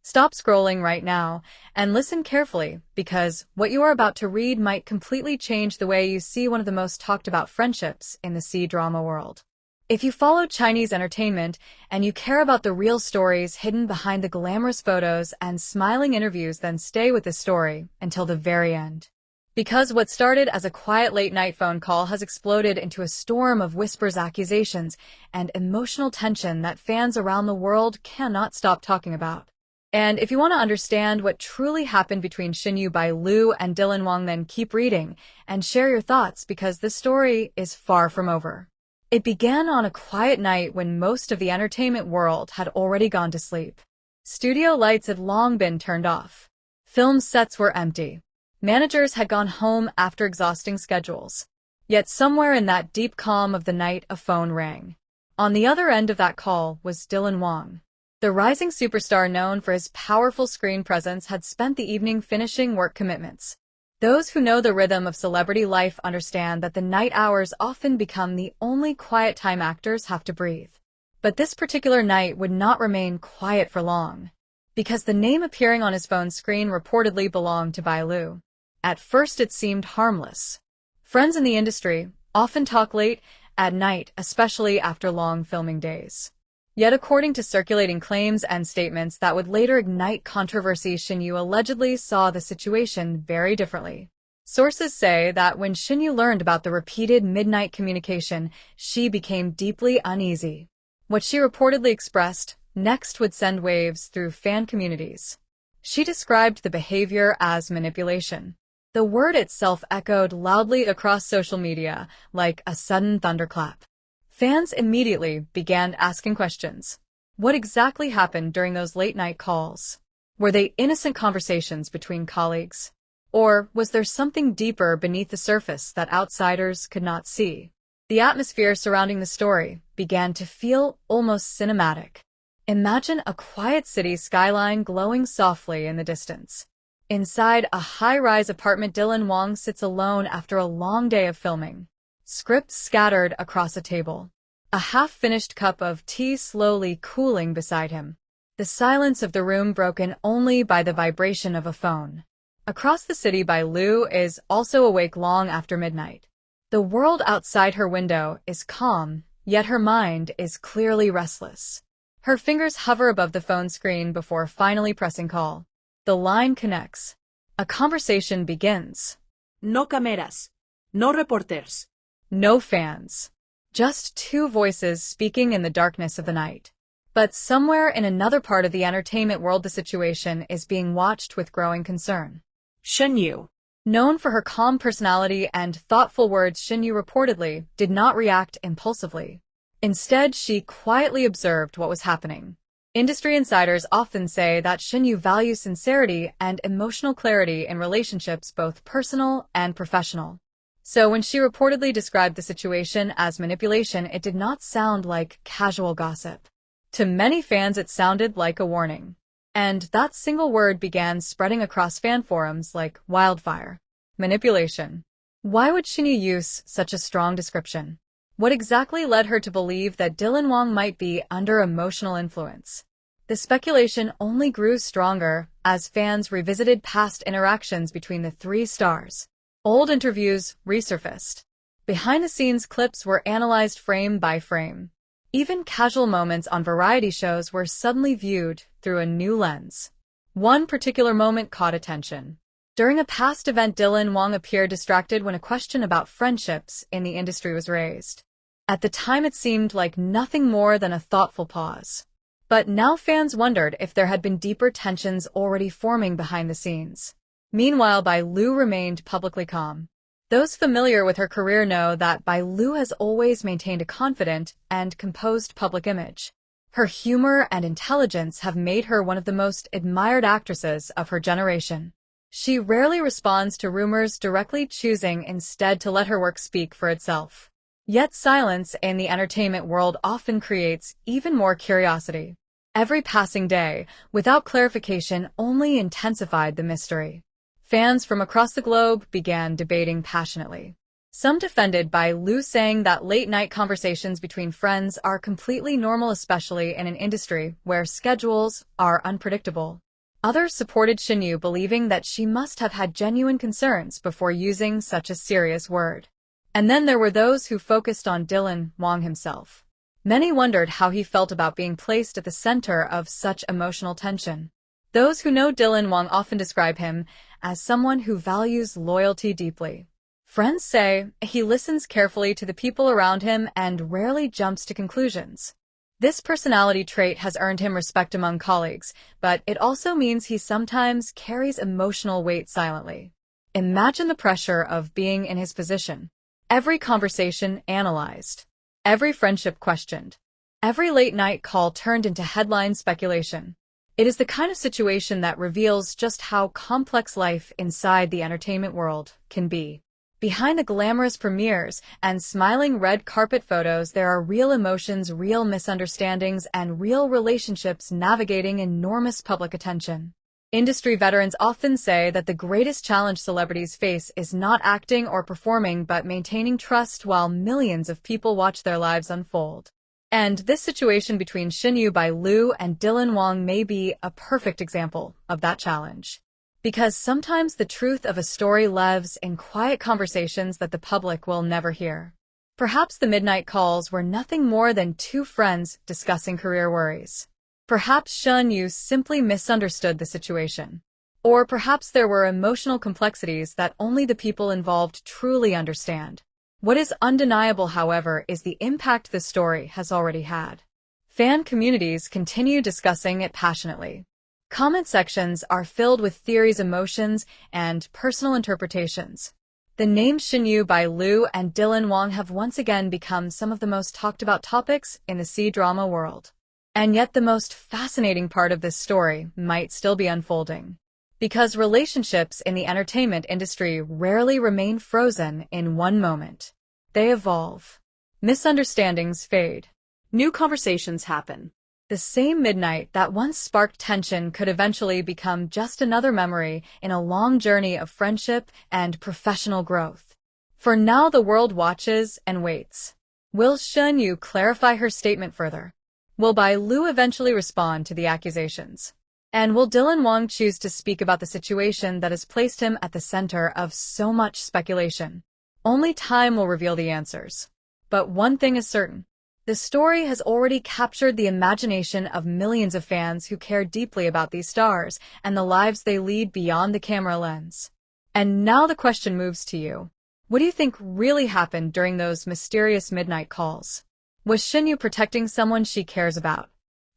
Stop scrolling right now and listen carefully, because what you are about to read might completely change the way you see one of the most talked about friendships in the cdrama world. If you follow Chinese entertainment and you care about the real stories hidden behind the glamorous photos and smiling interviews, then stay with this story until the very end. Because what started as a quiet late-night phone call has exploded into a storm of whispers, accusations, and emotional tension that fans around the world cannot stop talking about. And if you want to understand what truly happened between Shen Yue, Bai Lu, and Dylan Wang, then keep reading and share your thoughts, because this story is far from over. It began on a quiet night when most of the entertainment world had already gone to sleep. Studio lights had long been turned off. Film sets were empty. Managers had gone home after exhausting schedules. Yet somewhere in that deep calm of the night, a phone rang. On the other end of that call was Dylan Wang. The rising superstar known for his powerful screen presence had spent the evening finishing work commitments. Those who know the rhythm of celebrity life understand that the night hours often become the only quiet time actors have to breathe. But this particular night would not remain quiet for long, because the name appearing on his phone screen reportedly belonged to Bai Lu. At first it seemed harmless. Friends in the industry often talk late at night, especially after long filming days. Yet according to circulating claims and statements that would later ignite controversy, Shen Yue allegedly saw the situation very differently. Sources say that when Shen Yue learned about the repeated midnight communication, she became deeply uneasy. What she reportedly expressed next would send waves through fan communities. She described the behavior as manipulation. The word itself echoed loudly across social media like a sudden thunderclap. Fans immediately began asking questions. What exactly happened during those late-night calls? Were they innocent conversations between colleagues? Or was there something deeper beneath the surface that outsiders could not see? The atmosphere surrounding the story began to feel almost cinematic. Imagine a quiet city skyline glowing softly in the distance. Inside a high-rise apartment, Dylan Wang sits alone after a long day of filming. Scripts scattered across a table. A half-finished cup of tea slowly cooling beside him. The silence of the room broken only by the vibration of a phone. Across the city, Bai Lu is also awake long after midnight. The world outside her window is calm, yet her mind is clearly restless. Her fingers hover above the phone screen before finally pressing call. The line connects. A conversation begins. No cameras. No reporters. No fans. Just two voices speaking in the darkness of the night. But somewhere in another part of the entertainment world, the situation is being watched with growing concern. Shen Yue. Known for her calm personality and thoughtful words, Shen Yue reportedly did not react impulsively. Instead, she quietly observed what was happening. Industry insiders often say that Shen Yue values sincerity and emotional clarity in relationships, both personal and professional. So when she reportedly described the situation as manipulation, it did not sound like casual gossip. To many fans, it sounded like a warning. And that single word began spreading across fan forums like wildfire. Manipulation. Why would Shen Yue use such a strong description? What exactly led her to believe that Dylan Wang might be under emotional influence? The speculation only grew stronger as fans revisited past interactions between the three stars. Old interviews resurfaced. Behind-the-scenes clips were analyzed frame by frame. Even casual moments on variety shows were suddenly viewed through a new lens. One particular moment caught attention. During a past event, Dylan Wang appeared distracted when a question about friendships in the industry was raised. At the time, it seemed like nothing more than a thoughtful pause. But now fans wondered if there had been deeper tensions already forming behind the scenes. Meanwhile, Bai Lu remained publicly calm. Those familiar with her career know that Bai Lu has always maintained a confident and composed public image. Her humor and intelligence have made her one of the most admired actresses of her generation. She rarely responds to rumors directly, choosing instead to let her work speak for itself. Yet silence in the entertainment world often creates even more curiosity. Every passing day, without clarification, only intensified the mystery. Fans from across the globe began debating passionately. Some defended Bai Lu, saying that late-night conversations between friends are completely normal, especially in an industry where schedules are unpredictable. Others supported Shen Yue, believing that she must have had genuine concerns before using such a serious word. And then there were those who focused on Dylan Wang himself. Many wondered how he felt about being placed at the center of such emotional tension. Those who know Dylan Wang often describe him as someone who values loyalty deeply. Friends say he listens carefully to the people around him and rarely jumps to conclusions. This personality trait has earned him respect among colleagues, but it also means he sometimes carries emotional weight silently. Imagine the pressure of being in his position. Every conversation analyzed. Every friendship questioned. Every late-night call turned into headline speculation. It is the kind of situation that reveals just how complex life inside the entertainment world can be. Behind the glamorous premieres and smiling red carpet photos, there are real emotions, real misunderstandings, and real relationships navigating enormous public attention. Industry veterans often say that the greatest challenge celebrities face is not acting or performing, but maintaining trust while millions of people watch their lives unfold. And this situation between Shen Yue, Bai Lu, and Dylan Wang may be a perfect example of that challenge. Because sometimes the truth of a story lives in quiet conversations that the public will never hear. Perhaps the midnight calls were nothing more than two friends discussing career worries. Perhaps Shen Yue simply misunderstood the situation. Or perhaps there were emotional complexities that only the people involved truly understand. What is undeniable, however, is the impact the story has already had. Fan communities continue discussing it passionately. Comment sections are filled with theories, emotions, and personal interpretations. The names Shen Yue, Bai Lu, and Dylan Wang have once again become some of the most talked about topics in the cdrama world. And yet the most fascinating part of this story might still be unfolding. Because relationships in the entertainment industry rarely remain frozen in one moment. They evolve. Misunderstandings fade. New conversations happen. The same midnight that once sparked tension could eventually become just another memory in a long journey of friendship and professional growth. For now, the world watches and waits. Will Shen Yue clarify her statement further? Will Bai Lu eventually respond to the accusations? And will Dylan Wang choose to speak about the situation that has placed him at the center of so much speculation? Only time will reveal the answers. But one thing is certain. The story has already captured the imagination of millions of fans who care deeply about these stars and the lives they lead beyond the camera lens. And now the question moves to you. What do you think really happened during those mysterious midnight calls? Was Shen Yue protecting someone she cares about?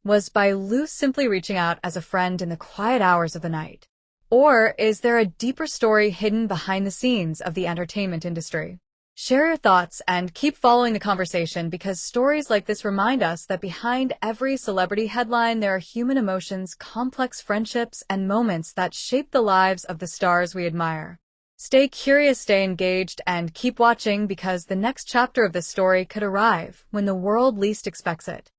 Was Bai Lu simply reaching out as a friend in the quiet hours of the night? Or is there a deeper story hidden behind the scenes of the entertainment industry? Share your thoughts and keep following the conversation, because stories like this remind us that behind every celebrity headline there are human emotions, complex friendships, and moments that shape the lives of the stars we admire. Stay curious, stay engaged, and keep watching, because the next chapter of this story could arrive when the world least expects it.